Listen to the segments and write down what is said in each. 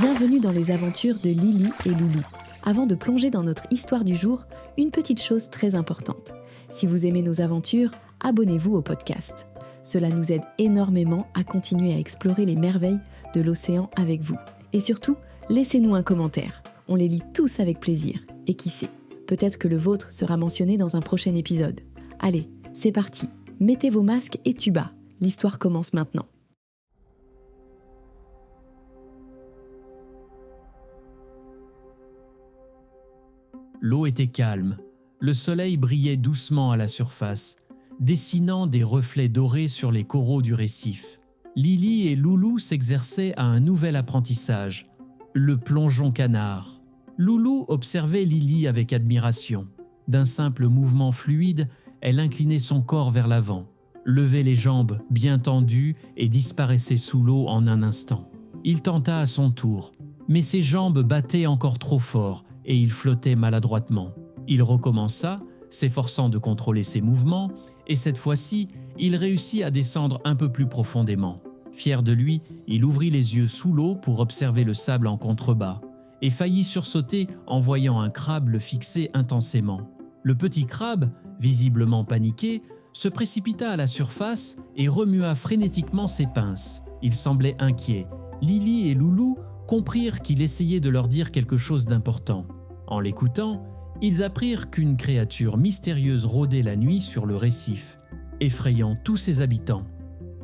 Bienvenue dans les aventures de Lily et Loulou. Avant de plonger dans notre histoire du jour, une petite chose très importante. Si vous aimez nos aventures, abonnez-vous au podcast. Cela nous aide énormément à continuer à explorer les merveilles de l'océan avec vous. Et surtout, laissez-nous un commentaire. On les lit tous avec plaisir. Et qui sait, peut-être que le vôtre sera mentionné dans un prochain épisode. Allez, c'est parti. Mettez vos masques et tuba. L'histoire commence maintenant. L'eau était calme, le soleil brillait doucement à la surface, dessinant des reflets dorés sur les coraux du récif. Lily et Loulou s'exerçaient à un nouvel apprentissage, le plongeon canard. Loulou observait Lily avec admiration. D'un simple mouvement fluide, elle inclinait son corps vers l'avant, levait les jambes bien tendues et disparaissait sous l'eau en un instant. Il tenta à son tour, mais ses jambes battaient encore trop fort et il flottait maladroitement. Il recommença, s'efforçant de contrôler ses mouvements, et cette fois-ci, il réussit à descendre un peu plus profondément. Fier de lui, il ouvrit les yeux sous l'eau pour observer le sable en contrebas, et faillit sursauter en voyant un crabe le fixer intensément. Le petit crabe, visiblement paniqué, se précipita à la surface et remua frénétiquement ses pinces. Il semblait inquiet. Lily et Loulou comprirent qu'il essayait de leur dire quelque chose d'important. En l'écoutant, ils apprirent qu'une créature mystérieuse rôdait la nuit sur le récif, effrayant tous ses habitants.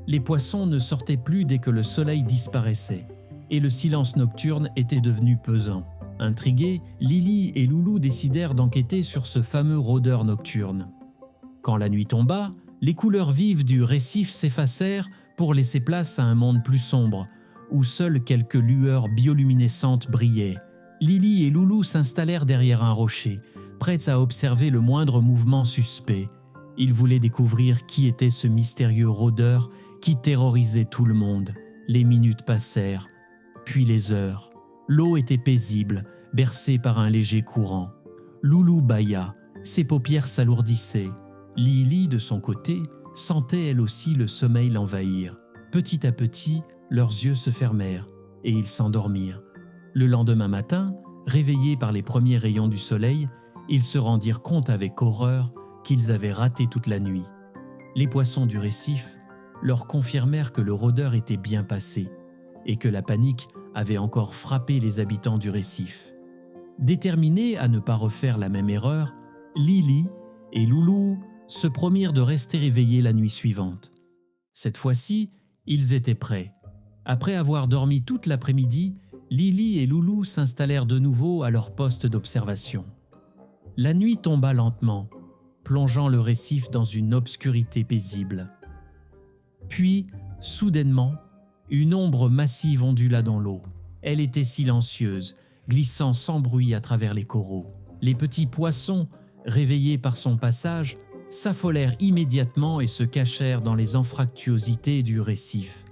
Les poissons ne sortaient plus dès que le soleil disparaissait, et le silence nocturne était devenu pesant. Intrigués, Lily et Loulou décidèrent d'enquêter sur ce fameux rôdeur nocturne. Quand la nuit tomba, les couleurs vives du récif s'effacèrent pour laisser place à un monde plus sombre, où seules quelques lueurs bioluminescentes brillaient. Lily et Loulou s'installèrent derrière un rocher, prêtes à observer le moindre mouvement suspect. Ils voulaient découvrir qui était ce mystérieux rôdeur qui terrorisait tout le monde. Les minutes passèrent, puis les heures. L'eau était paisible, bercée par un léger courant. Loulou bâilla, ses paupières s'alourdissaient. Lily, de son côté, sentait elle aussi le sommeil l'envahir. Petit à petit, leurs yeux se fermèrent et ils s'endormirent. Le lendemain matin, réveillés par les premiers rayons du soleil, ils se rendirent compte avec horreur qu'ils avaient raté toute la nuit. Les poissons du récif leur confirmèrent que le rôdeur était bien passé et que la panique avait encore frappé les habitants du récif. Déterminés à ne pas refaire la même erreur, Lily et Loulou se promirent de rester éveillés la nuit suivante. Cette fois-ci, ils étaient prêts. Après avoir dormi toute l'après-midi, Lily et Loulou s'installèrent de nouveau à leur poste d'observation. La nuit tomba lentement, plongeant le récif dans une obscurité paisible. Puis, soudainement, une ombre massive ondula dans l'eau. Elle était silencieuse, glissant sans bruit à travers les coraux. Les petits poissons, réveillés par son passage, s'affolèrent immédiatement et se cachèrent dans les anfractuosités du récif.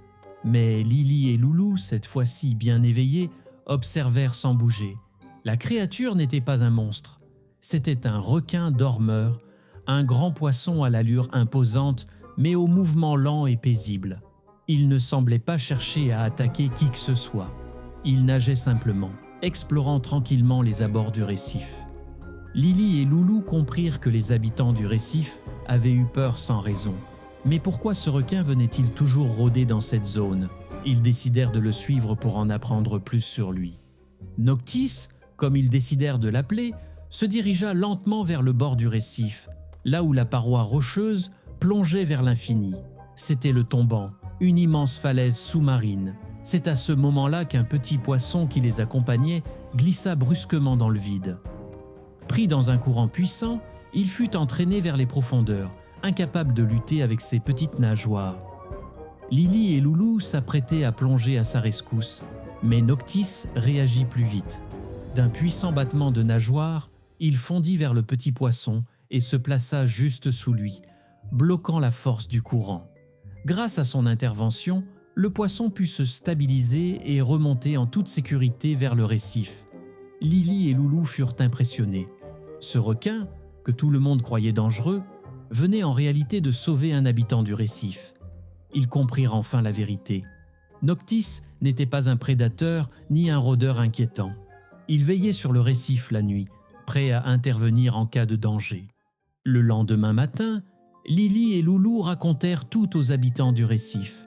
Mais Lily et Loulou, cette fois-ci bien éveillés, observèrent sans bouger. La créature n'était pas un monstre. C'était un requin dormeur, un grand poisson à l'allure imposante, mais au mouvement lent et paisible. Il ne semblait pas chercher à attaquer qui que ce soit. Il nageait simplement, explorant tranquillement les abords du récif. Lily et Loulou comprirent que les habitants du récif avaient eu peur sans raison. Mais pourquoi ce requin venait-il toujours rôder dans cette zone ? Ils décidèrent de le suivre pour en apprendre plus sur lui. Noctis, comme ils décidèrent de l'appeler, se dirigea lentement vers le bord du récif, là où la paroi rocheuse plongeait vers l'infini. C'était le tombant, une immense falaise sous-marine. C'est à ce moment-là qu'un petit poisson qui les accompagnait glissa brusquement dans le vide. Pris dans un courant puissant, il fut entraîné vers les profondeurs, incapable de lutter avec ses petites nageoires. Lily et Loulou s'apprêtaient à plonger à sa rescousse, mais Noctis réagit plus vite. D'un puissant battement de nageoires, il fondit vers le petit poisson et se plaça juste sous lui, bloquant la force du courant. Grâce à son intervention, le poisson put se stabiliser et remonter en toute sécurité vers le récif. Lily et Loulou furent impressionnés. Ce requin, que tout le monde croyait dangereux, venait en réalité de sauver un habitant du récif. Ils comprirent enfin la vérité. Noctis n'était pas un prédateur ni un rôdeur inquiétant. Il veillait sur le récif la nuit, prêt à intervenir en cas de danger. Le lendemain matin, Lily et Loulou racontèrent tout aux habitants du récif.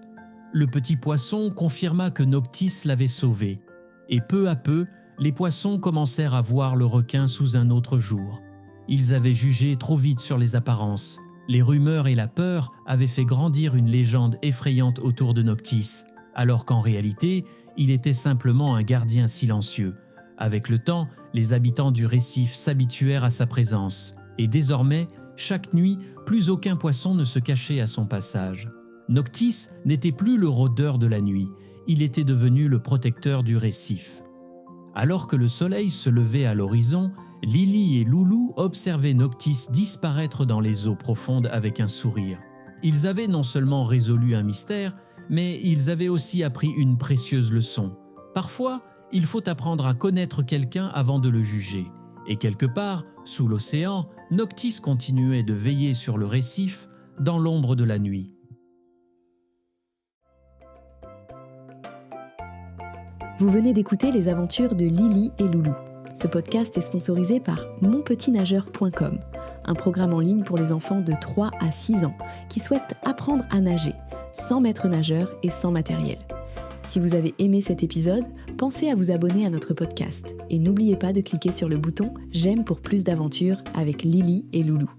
Le petit poisson confirma que Noctis l'avait sauvé, et peu à peu, les poissons commencèrent à voir le requin sous un autre jour. Ils avaient jugé trop vite sur les apparences. Les rumeurs et la peur avaient fait grandir une légende effrayante autour de Noctis, alors qu'en réalité, il était simplement un gardien silencieux. Avec le temps, les habitants du récif s'habituèrent à sa présence, et désormais, chaque nuit, plus aucun poisson ne se cachait à son passage. Noctis n'était plus le rôdeur de la nuit, il était devenu le protecteur du récif. Alors que le soleil se levait à l'horizon, Lily et Loulou observaient Noctis disparaître dans les eaux profondes avec un sourire. Ils avaient non seulement résolu un mystère, mais ils avaient aussi appris une précieuse leçon. Parfois, il faut apprendre à connaître quelqu'un avant de le juger. Et quelque part, sous l'océan, Noctis continuait de veiller sur le récif dans l'ombre de la nuit. Vous venez d'écouter les aventures de Lily et Loulou. Ce podcast est sponsorisé par monpetitnageur.com, un programme en ligne pour les enfants de 3 à 6 ans qui souhaitent apprendre à nager, sans maître nageur et sans matériel. Si vous avez aimé cet épisode, pensez à vous abonner à notre podcast et n'oubliez pas de cliquer sur le bouton « J'aime pour plus d'aventures » avec Lily et Loulou.